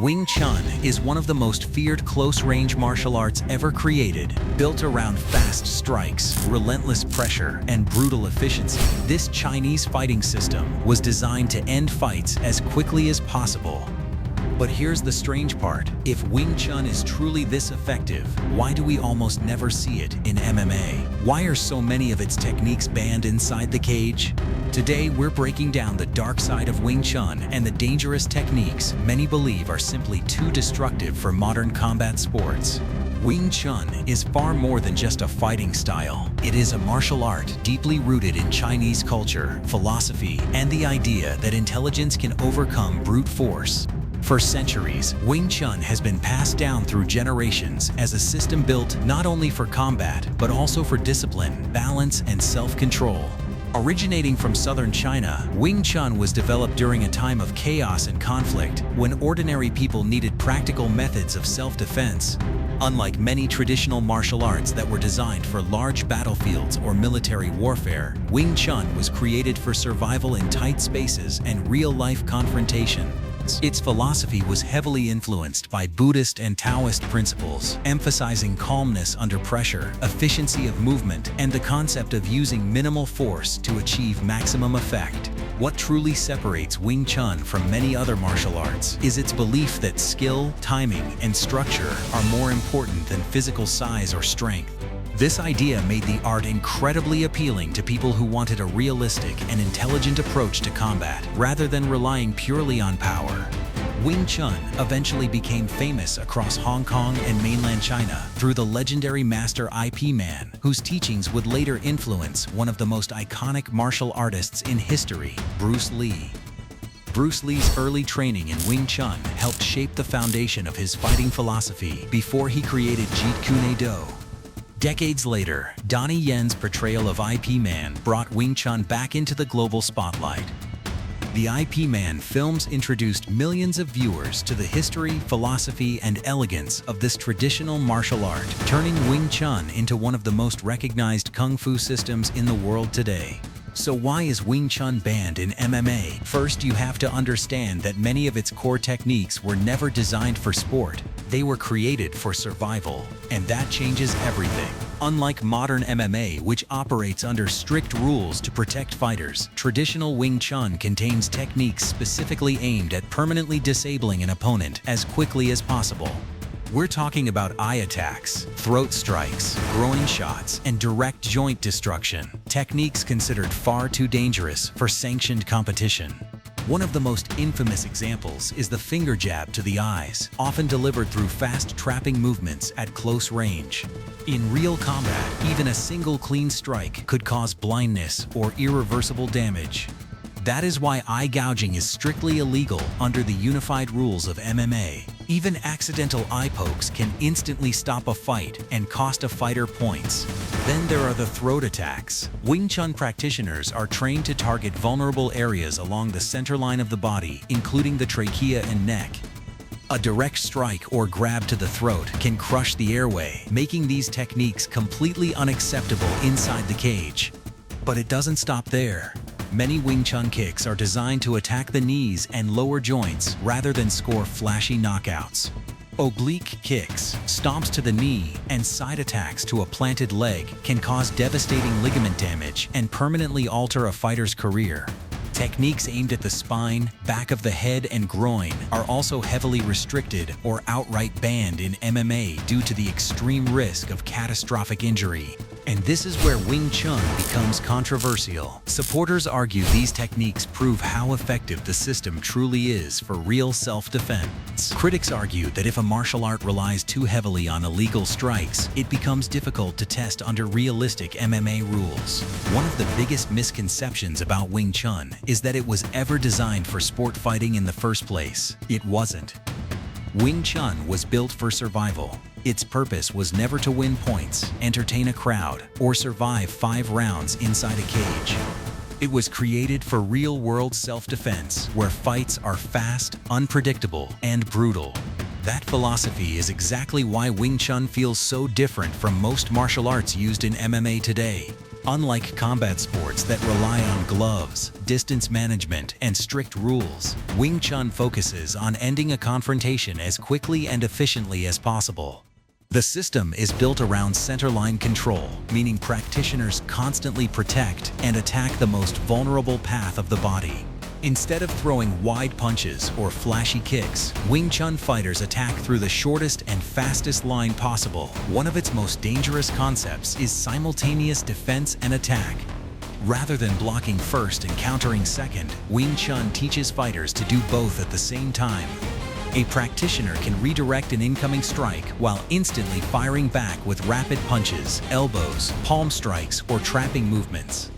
Wing Chun is one of the most feared close-range martial arts ever created. Built around fast strikes, relentless pressure, and brutal efficiency, this Chinese fighting system was designed to end fights as quickly as possible. But here's the strange part. If Wing Chun is truly this effective, why do we almost never see it in MMA? Why are so many of its techniques banned inside the cage? Today, we're breaking down the dark side of Wing Chun and the dangerous techniques many believe are simply too destructive for modern combat sports. Wing Chun is far more than just a fighting style. It is a martial art deeply rooted in Chinese culture, philosophy, and the idea that intelligence can overcome brute force. For centuries, Wing Chun has been passed down through generations as a system built not only for combat, but also for discipline, balance, and self-control. Originating from southern China, Wing Chun was developed during a time of chaos and conflict, when ordinary people needed practical methods of self-defense. Unlike many traditional martial arts that were designed for large battlefields or military warfare, Wing Chun was created for survival in tight spaces and real-life confrontation. Its philosophy was heavily influenced by Buddhist and Taoist principles, emphasizing calmness under pressure, efficiency of movement, and the concept of using minimal force to achieve maximum effect. What truly separates Wing Chun from many other martial arts is its belief that skill, timing, and structure are more important than physical size or strength. This idea made the art incredibly appealing to people who wanted a realistic and intelligent approach to combat, rather than relying purely on power. Wing Chun eventually became famous across Hong Kong and mainland China through the legendary master IP Man, whose teachings would later influence one of the most iconic martial artists in history, Bruce Lee. Bruce Lee's early training in Wing Chun helped shape the foundation of his fighting philosophy before he created Jeet Kune Do. Decades later, Donnie Yen's portrayal of IP Man brought Wing Chun back into the global spotlight. The IP Man films introduced millions of viewers to the history, philosophy, and elegance of this traditional martial art, turning Wing Chun into one of the most recognized kung fu systems in the world today. So why is Wing Chun banned in MMA? First, you have to understand that many of its core techniques were never designed for sport. They were created for survival, and that changes everything. Unlike modern MMA, which operates under strict rules to protect fighters, traditional Wing Chun contains techniques specifically aimed at permanently disabling an opponent as quickly as possible. We're talking about eye attacks, throat strikes, groin shots, and direct joint destruction, techniques considered far too dangerous for sanctioned competition. One of the most infamous examples is the finger jab to the eyes, often delivered through fast trapping movements at close range. In real combat, even a single clean strike could cause blindness or irreversible damage. That is why eye gouging is strictly illegal under the unified rules of MMA. Even accidental eye pokes can instantly stop a fight and cost a fighter points. Then there are the throat attacks. Wing Chun practitioners are trained to target vulnerable areas along the center line of the body, including the trachea and neck. A direct strike or grab to the throat can crush the airway, making these techniques completely unacceptable inside the cage. But it doesn't stop there. Many Wing Chun kicks are designed to attack the knees and lower joints rather than score flashy knockouts. Oblique kicks, stomps to the knee, and side attacks to a planted leg can cause devastating ligament damage and permanently alter a fighter's career. Techniques aimed at the spine, back of the head, and groin are also heavily restricted or outright banned in MMA due to the extreme risk of catastrophic injury. And this is where Wing Chun becomes controversial. Supporters argue these techniques prove how effective the system truly is for real self-defense. Critics argue that if a martial art relies too heavily on illegal strikes, it becomes difficult to test under realistic MMA rules. One of the biggest misconceptions about Wing Chun is that it was ever designed for sport fighting in the first place. It wasn't. Wing Chun was built for survival. Its purpose was never to win points, entertain a crowd, or survive 5 rounds inside a cage. It was created for real-world self-defense, where fights are fast, unpredictable, and brutal. That philosophy is exactly why Wing Chun feels so different from most martial arts used in MMA today. Unlike combat sports that rely on gloves, distance management, and strict rules, Wing Chun focuses on ending a confrontation as quickly and efficiently as possible. The system is built around centerline control, meaning practitioners constantly protect and attack the most vulnerable path of the body. Instead of throwing wide punches or flashy kicks, Wing Chun fighters attack through the shortest and fastest line possible. One of its most dangerous concepts is simultaneous defense and attack. Rather than blocking first and countering second, Wing Chun teaches fighters to do both at the same time. A practitioner can redirect an incoming strike while instantly firing back with rapid punches, elbows, palm strikes, or trapping movements.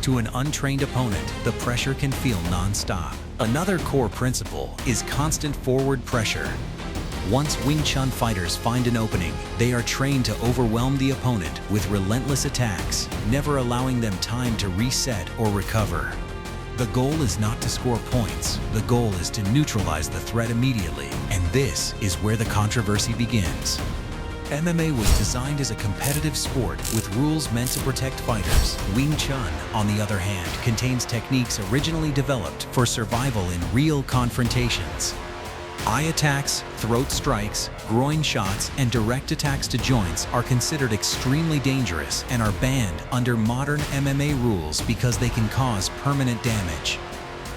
To an untrained opponent, the pressure can feel non-stop. Another core principle is constant forward pressure. Once Wing Chun fighters find an opening, they are trained to overwhelm the opponent with relentless attacks, never allowing them time to reset or recover. The goal is not to score points. The goal is to neutralize the threat immediately, and this is where the controversy begins. MMA was designed as a competitive sport with rules meant to protect fighters. Wing Chun, on the other hand, contains techniques originally developed for survival in real confrontations. Eye attacks, throat strikes, groin shots, and direct attacks to joints are considered extremely dangerous and are banned under modern MMA rules because they can cause permanent damage.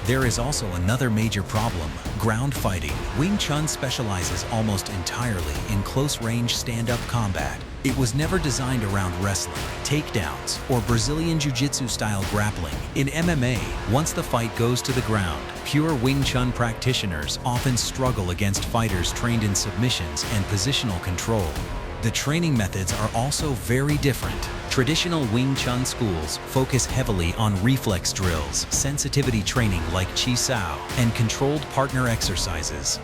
There is also another major problem: ground fighting. Wing Chun specializes almost entirely in close-range stand-up combat. It was never designed around wrestling, takedowns, or Brazilian Jiu-Jitsu style grappling. In MMA, once the fight goes to the ground, pure Wing Chun practitioners often struggle against fighters trained in submissions and positional control. The training methods are also very different. Traditional Wing Chun schools focus heavily on reflex drills, sensitivity training like Chi Sao, and controlled partner exercises.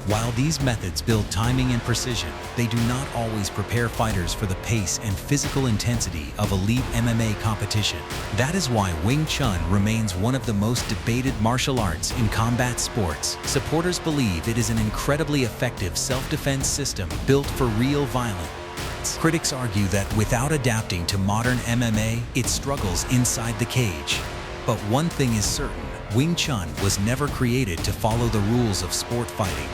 While these methods build timing and precision, they do not always prepare fighters for the pace and physical intensity of elite MMA competition. That is why Wing Chun remains one of the most debated martial arts in combat sports. Supporters believe it is an incredibly effective self-defense system built for real violence. Critics argue that without adapting to modern MMA, it struggles inside the cage. But one thing is certain: Wing Chun was never created to follow the rules of sport fighting.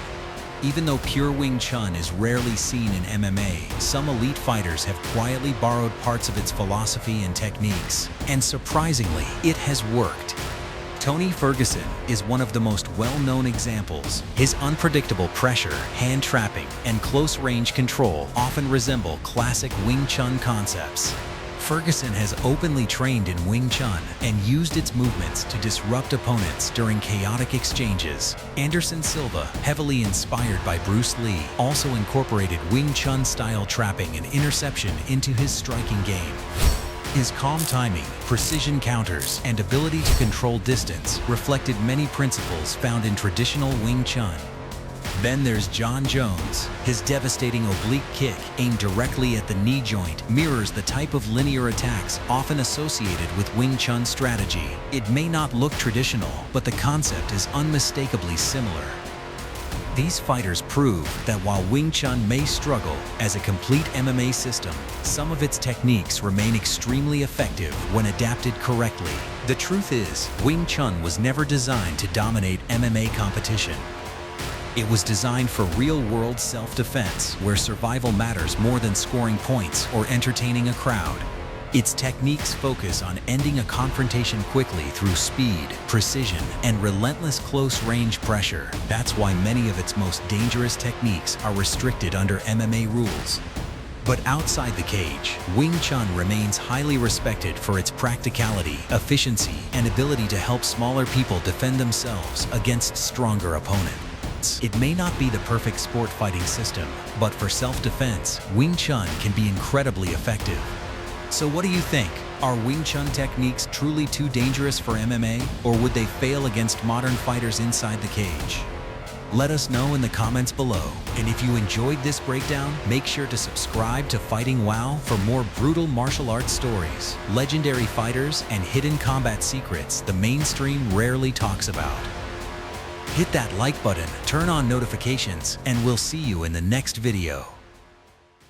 Even though pure Wing Chun is rarely seen in MMA, some elite fighters have quietly borrowed parts of its philosophy and techniques. And surprisingly, it has worked. Tony Ferguson is one of the most well-known examples. His unpredictable pressure, hand trapping, and close-range control often resemble classic Wing Chun concepts. Ferguson has openly trained in Wing Chun and used its movements to disrupt opponents during chaotic exchanges. Anderson Silva, heavily inspired by Bruce Lee, also incorporated Wing Chun-style trapping and interception into his striking game. His calm timing, precision counters, and ability to control distance reflected many principles found in traditional Wing Chun. Then there's John Jones. His devastating oblique kick, aimed directly at the knee joint, mirrors the type of linear attacks often associated with Wing Chun strategy. It may not look traditional, but the concept is unmistakably similar. These fighters prove that while Wing Chun may struggle as a complete MMA system, some of its techniques remain extremely effective when adapted correctly. The truth is, Wing Chun was never designed to dominate MMA competition. It was designed for real-world self-defense, where survival matters more than scoring points or entertaining a crowd. Its techniques focus on ending a confrontation quickly through speed, precision, and relentless close-range pressure. That's why many of its most dangerous techniques are restricted under MMA rules. But outside the cage, Wing Chun remains highly respected for its practicality, efficiency, and ability to help smaller people defend themselves against stronger opponents. It may not be the perfect sport fighting system, but for self-defense, Wing Chun can be incredibly effective. So what do you think? Are Wing Chun techniques truly too dangerous for MMA, or would they fail against modern fighters inside the cage? Let us know in the comments below. And if you enjoyed this breakdown, make sure to subscribe to Fighting WOW for more brutal martial arts stories, legendary fighters, and hidden combat secrets the mainstream rarely talks about. Hit that like button, turn on notifications, and we'll see you in the next video.